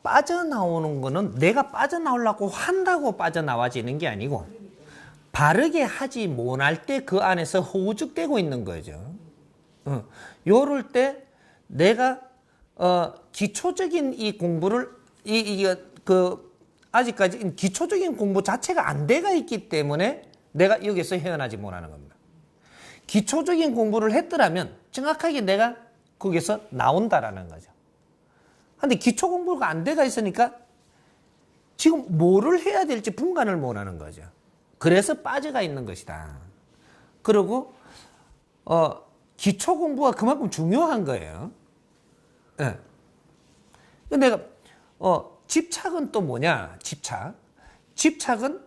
빠져나오는 거는 내가 빠져나오려고 한다고 빠져나와지는 게 아니고 바르게 하지 못할 때 그 안에서 허우적대고 있는 거죠. 요럴 때 내가 기초적인 이 공부를 아직까지 기초적인 공부 자체가 안 돼가 있기 때문에 내가 여기서 헤어나지 못하는 겁니다. 기초적인 공부를 했더라면 정확하게 내가 거기서 나온다라는 거죠. 근데 기초 공부가 안 돼가 있으니까 지금 뭐를 해야 될지 분간을 못하는 거죠. 그래서 빠져가 있는 것이다. 그리고 기초 공부가 그만큼 중요한 거예요. 예. 내가 집착은 또 뭐냐? 집착은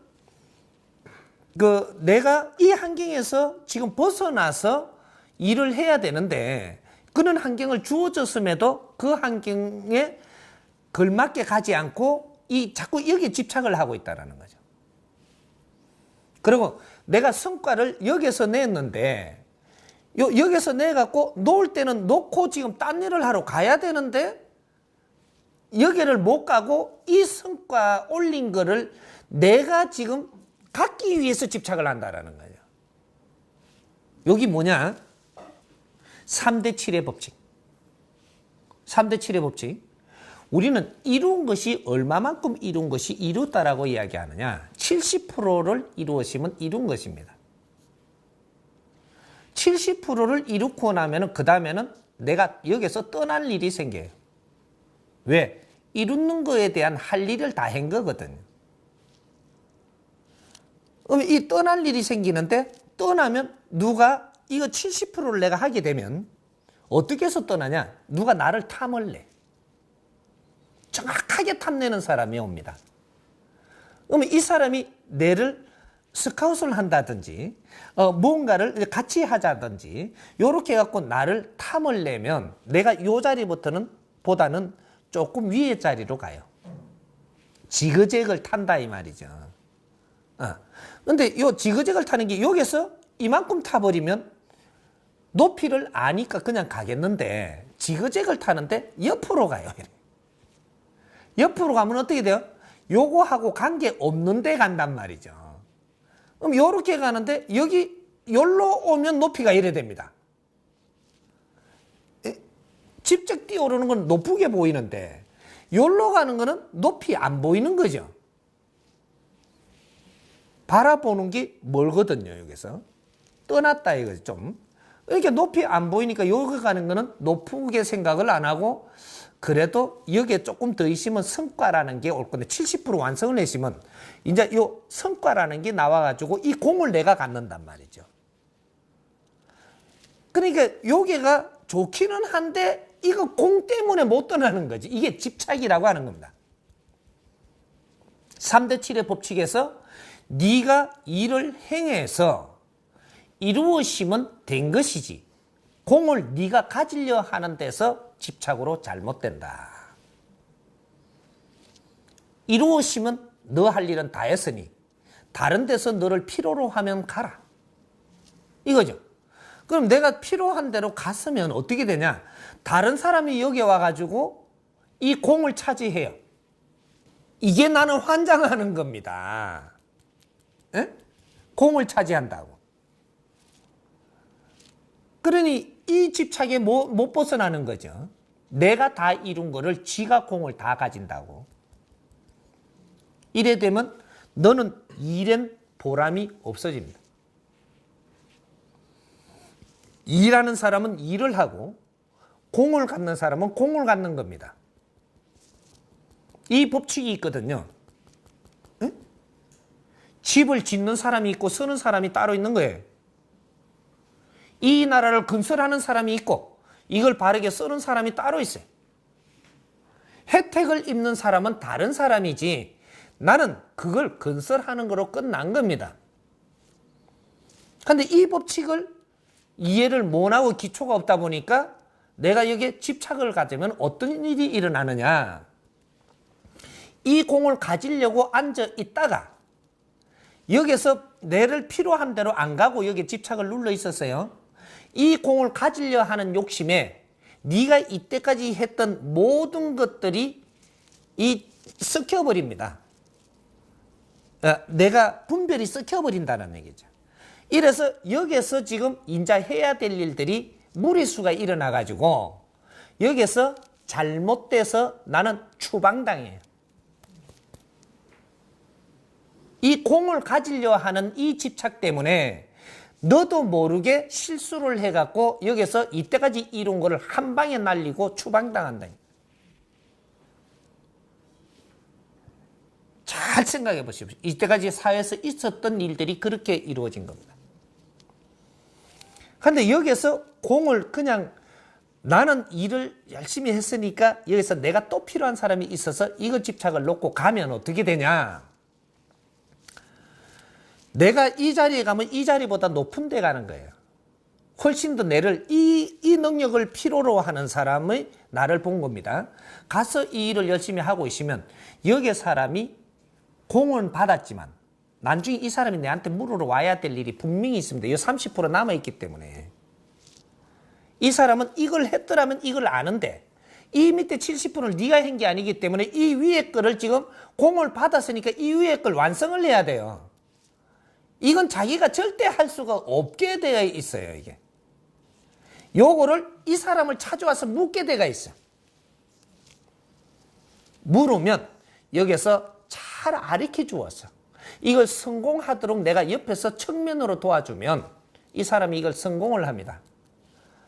내가 이 환경에서 지금 벗어나서 일을 해야 되는데 그런 환경을 주어졌음에도 그 환경에 걸맞게 가지 않고 자꾸 여기에 집착을 하고 있다는 거죠. 그리고 내가 성과를 여기서 냈는데 여기서 내갖고 놓을 때는 놓고 지금 딴 일을 하러 가야 되는데 여기를 못 가고 이 성과 올린 거를 내가 지금 갖기 위해서 집착을 한다라는 거예요. 여기 뭐냐? 3대 7의 법칙. 3대 7의 법칙. 우리는 이룬 것이 얼마만큼 이룬 것이 이뤘다라고 이야기하느냐? 70%를 이루었으면 이룬 것입니다. 70%를 이루고 나면 그 다음에는 내가 여기서 떠날 일이 생겨요. 왜? 이루는 거에 대한 할 일을 다 한 거거든요. 그럼 이 떠날 일이 생기는데 떠나면 누가 이거 70%를 내가 하게 되면 어떻게 해서 떠나냐? 누가 나를 탐을 내. 정확하게 탐내는 사람이 옵니다. 그러면 이 사람이 내를 스카웃을 한다든지 뭔가를 같이 하자든지 이렇게 해갖고 나를 탐을 내면 내가 요 자리부터는 보다는 조금 위의 자리로 가요. 지그재그를 탄다 이 말이죠. 근데 요 지그재그를 타는 게 여기서 이만큼 타버리면 높이를 아니까 그냥 가겠는데 지그재그를 타는데 옆으로 가요. 옆으로 가면 어떻게 돼요? 요거하고 관계없는 데 간단 말이죠. 그럼 요렇게 가는데 여기로 오면 높이가 이래 됩니다. 직접 뛰어오르는 건 높게 보이는데 여기로 가는 거는 높이 안 보이는 거죠. 바라보는 게 멀거든요. 여기서 떠났다 이거죠. 좀 이렇게 높이 안 보이니까 여기 가는 거는 높게 생각을 안 하고 그래도 여기에 조금 더 있으면 성과라는 게 올 건데 70% 완성을 했으면 이제 요 성과라는 게 나와가지고 이 공을 내가 갖는단 말이죠. 그러니까 여기가 좋기는 한데 이거 공 때문에 못 떠나는 거지. 이게 집착이라고 하는 겁니다. 3대 7의 법칙에서 네가 일을 행해서 이루어지면 된 것이지 공을 네가 가지려 하는 데서 집착으로 잘못된다. 이루어지면 너 할 일은 다 했으니 다른 데서 너를 필요로 하면 가라. 이거죠. 그럼 내가 필요한 대로 갔으면 어떻게 되냐? 다른 사람이 여기 와가지고 이 공을 차지해요. 이게 나는 환장하는 겁니다. 에? 공을 차지한다고. 그러니 이 집착에 못 벗어나는 거죠. 내가 다 이룬 거를 지가 공을 다 가진다고. 이래 되면 너는 일엔 보람이 없어집니다. 일하는 사람은 일을 하고 공을 갖는 사람은 공을 갖는 겁니다. 이 법칙이 있거든요. 에? 집을 짓는 사람이 있고 쓰는 사람이 따로 있는 거예요. 이 나라를 건설하는 사람이 있고 이걸 바르게 쓰는 사람이 따로 있어요. 혜택을 입는 사람은 다른 사람이지 나는 그걸 건설하는 거로 끝난 겁니다. 그런데 이 법칙을 이해를 못하고 기초가 없다 보니까 내가 여기에 집착을 가지면 어떤 일이 일어나느냐. 이 공을 가지려고 앉아 있다가 여기서 내를 필요한 대로 안 가고 여기에 집착을 눌러 있었어요. 이 공을 가지려 하는 욕심에 네가 이때까지 했던 모든 것들이 섞여버립니다. 내가 분별이 섞여버린다는 얘기죠. 이래서 여기서 지금 인자 해야 될 일들이 무리수가 일어나가지고 여기서 잘못돼서 나는 추방당해요. 이 공을 가지려 하는 이 집착 때문에 너도 모르게 실수를 해갖고 여기서 이때까지 이룬 거를 한 방에 날리고 추방당한다. 잘 생각해 보십시오. 이때까지 사회에서 있었던 일들이 그렇게 이루어진 겁니다. 그런데 여기서 공을 그냥 나는 일을 열심히 했으니까 여기서 내가 또 필요한 사람이 있어서 이거 집착을 놓고 가면 어떻게 되냐? 내가 이 자리에 가면 이 자리보다 높은 데 가는 거예요. 훨씬 더 내를 이 능력을 필요로 하는 사람의 나를 본 겁니다. 가서 이 일을 열심히 하고 있으면 여기 사람이 공은 받았지만 나중에 이 사람이 내한테 물으러 와야 될 일이 분명히 있습니다. 이 30% 남아있기 때문에 이 사람은 이걸 했더라면 이걸 아는데 이 밑에 70%를 네가 한 게 아니기 때문에 이 위에 거를 지금 공을 받았으니까 이 위에 걸 완성을 해야 돼요. 이건 자기가 절대 할 수가 없게 되어 있어요. 이게 요거를 이 사람을 찾아와서 묻게 되어 있어. 물으면 여기서 잘 가르쳐 주었어. 이걸 성공하도록 내가 옆에서 측면으로 도와주면 이 사람이 이걸 성공을 합니다.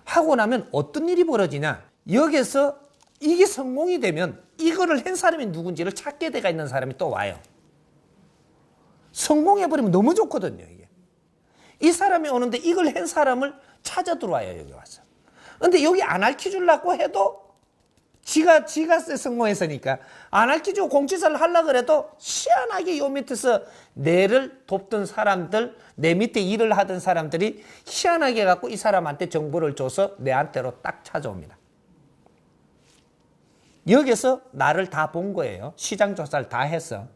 하고 나면 어떤 일이 벌어지냐? 여기서 이게 성공이 되면 이거를 한 사람이 누군지를 찾게 되어 있는 사람이 또 와요. 성공해버리면 너무 좋거든요. 이게. 이 사람이 오는데 이걸 한 사람을 찾아 들어와요. 여기 와서. 근데 여기 안 알려주려고 해도 지가 성공했으니까 안 알려주고 공지사를 하려고 그래도 희한하게 요 밑에서 내를 돕던 사람들, 내 밑에 일을 하던 사람들이 희한하게 갖고 이 사람한테 정보를 줘서 내한테로 딱 찾아옵니다. 여기서 나를 다 본 거예요. 시장 조사를 다 했어.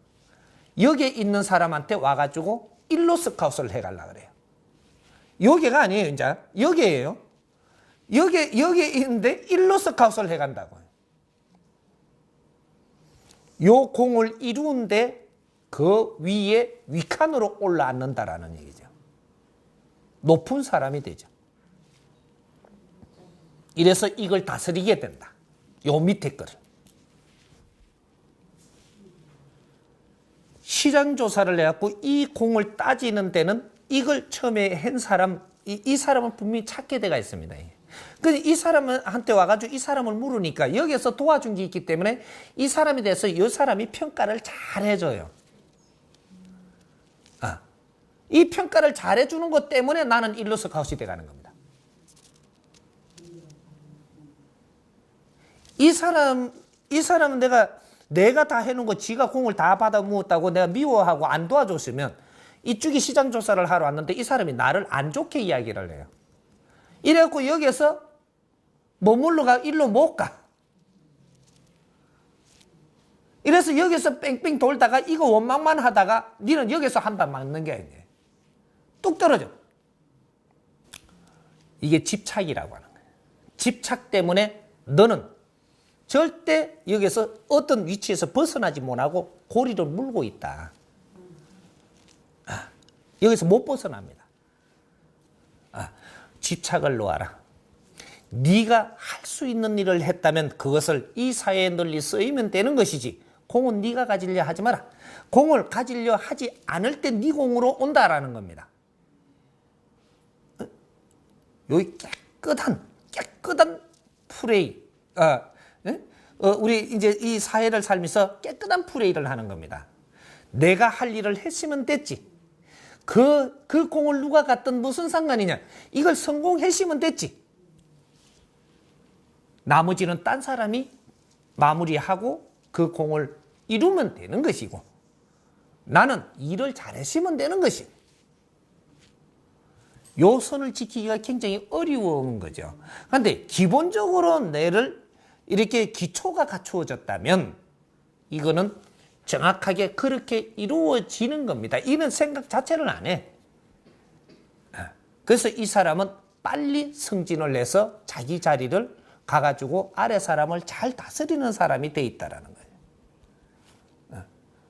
여기에 있는 사람한테 와가지고 일로 스카웃을 해가려고 그래요. 여기가 아니에요, 이제. 여기에요. 여기에 있는데 일로 스카웃을 해간다고요. 요 공을 이루는데 그 위에 위칸으로 올라앉는다라는 얘기죠. 높은 사람이 되죠. 이래서 이걸 다스리게 된다. 요 밑에 거를. 시장 조사를 해갖고 이 공을 따지는 데는 이걸 처음에 한 사람, 이 사람은 분명히 찾게 돼가 있습니다. 근데 이 사람한테 와가지고 이 사람을 물으니까 여기서 도와준 게 있기 때문에 이 사람에 대해서 이 사람이 평가를 잘 해줘요. 이 평가를 잘 해주는 것 때문에 나는 일로 스카웃이 돼가는 겁니다. 이 사람은 내가 다 해놓은 거 지가 공을 다 받아 먹었다고 내가 미워하고 안 도와줬으면 이쪽이 시장 조사를 하러 왔는데 이 사람이 나를 안 좋게 이야기를 해요. 이래갖고 여기서 머물러 가 일로 못 가. 이래서 여기서 뺑뺑 돌다가 이거 원망만 하다가 니는 여기서 한 방 맞는 게 아니에요. 뚝 떨어져. 이게 집착이라고 하는 거예요. 집착 때문에 너는 절대 여기서 어떤 위치에서 벗어나지 못하고 고리를 물고 있다. 여기서 못 벗어납니다. 집착을 놓아라. 네가 할 수 있는 일을 했다면 그것을 이 사회에 널리 쓰이면 되는 것이지 공은 네가 가지려 하지 마라. 공을 가지려 하지 않을 때 네 공으로 온다라는 겁니다. 여기 깨끗한 프레이. 우리 이제 이 사회를 살면서 깨끗한 프레이를 하는 겁니다. 내가 할 일을 했으면 됐지. 그 공을 누가 갖든 무슨 상관이냐. 이걸 성공했으면 됐지. 나머지는 딴 사람이 마무리하고 그 공을 이루면 되는 것이고 나는 일을 잘했으면 되는 것이고 요 선을 지키기가 굉장히 어려운 거죠. 그런데 기본적으로 내를 이렇게 기초가 갖추어졌다면 이거는 정확하게 그렇게 이루어지는 겁니다. 이런 생각 자체를 안 해. 그래서 이 사람은 빨리 승진을 해서 자기 자리를 가가지고 아래 사람을 잘 다스리는 사람이 돼 있다라는 거예요.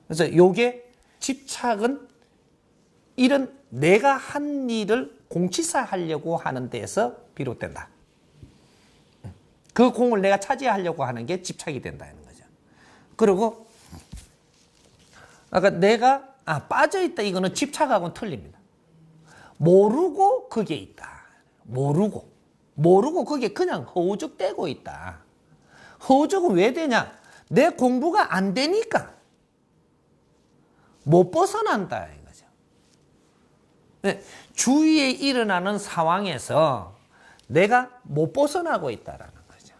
그래서 요게 집착은 이런 내가 한 일을 공치사하려고 하는 데에서 비롯된다. 그 공을 내가 차지하려고 하는 게 집착이 된다는 거죠. 그리고 아까 내가 빠져있다 이거는 집착하고는 틀립니다. 모르고 그게 있다. 모르고 그게 그냥 허우적대고 있다. 허우적은 왜 되냐? 내 공부가 안 되니까 못 벗어난다 이거죠. 네, 주위에 일어나는 상황에서 내가 못 벗어나고 있다라는 거죠.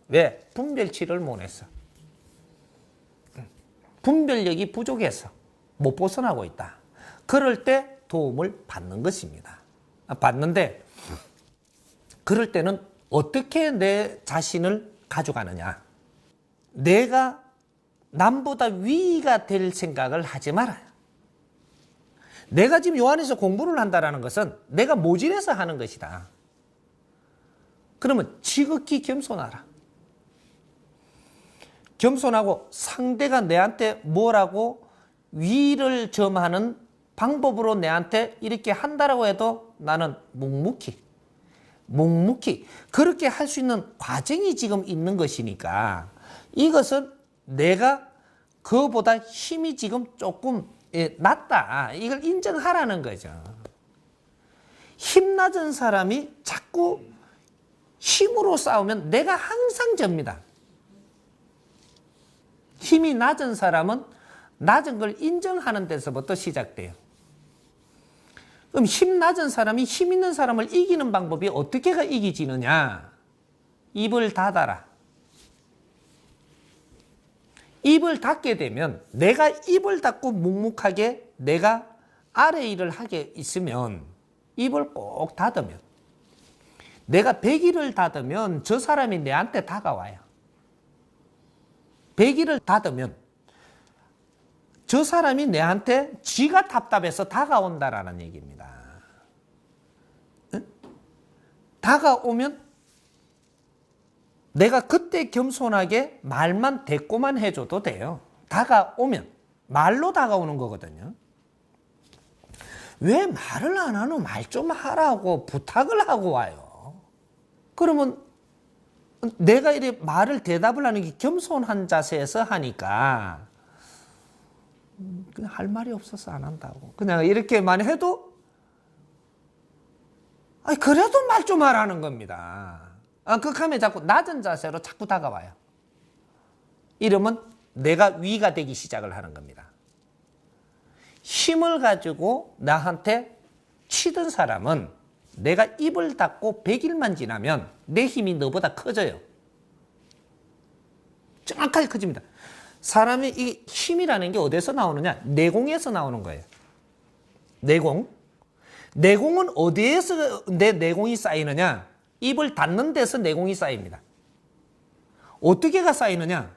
왜? 분별치를 못해서. 분별력이 부족해서 못 벗어나고 있다. 그럴 때 도움을 받는 것입니다. 받는데 그럴 때는 어떻게 내 자신을 가져가느냐. 내가 남보다 위가 될 생각을 하지 말아요. 내가 지금 요 안에서 공부를 한다는 것은 내가 모질해서 하는 것이다. 그러면 지극히 겸손하라. 겸손하고 상대가 내한테 뭐라고 위를 점하는 방법으로 내한테 이렇게 한다라고 해도 나는 묵묵히 그렇게 할 수 있는 과정이 지금 있는 것이니까 이것은 내가 그보다 힘이 지금 조금 낮다. 이걸 인정하라는 거죠. 힘 낮은 사람이 자꾸 힘으로 싸우면 내가 항상 집니다. 힘이 낮은 사람은 낮은 걸 인정하는 데서부터 시작돼요. 그럼 힘 낮은 사람이 힘 있는 사람을 이기는 방법이 어떻게가 이기지느냐? 입을 닫아라. 입을 닫게 되면 내가 입을 닫고 묵묵하게 내가 아래 일을 하게 있으면 입을 꼭 닫으면 내가 백일을 닫으면 저 사람이 내한테 다가와요. 백일을 닫으면 저 사람이 내한테 지가 답답해서 다가온다라는 얘기입니다. 응? 다가오면 내가 그때 겸손하게 말만 대꾸만 해줘도 돼요. 다가오면 말로 다가오는 거거든요. 왜 말을 안 하노? 말 좀 하라고 부탁을 하고 와요. 그러면 내가 이렇게 말을 대답을 하는 게 겸손한 자세에서 하니까 그냥 할 말이 없어서 안 한다고. 그냥 이렇게만 해도 그래도 말 좀 하라는 겁니다. 극하면 자꾸 낮은 자세로 자꾸 다가와요. 이러면 내가 위가 되기 시작을 하는 겁니다. 힘을 가지고 나한테 치던 사람은 내가 입을 닫고 100일만 지나면 내 힘이 너보다 커져요. 정확하게 커집니다. 사람이 이 힘이라는 게 어디서 나오느냐? 내공에서 나오는 거예요. 내공. 내공은 어디에서 내 내공이 쌓이느냐? 입을 닫는 데서 내공이 쌓입니다. 어떻게가 쌓이느냐?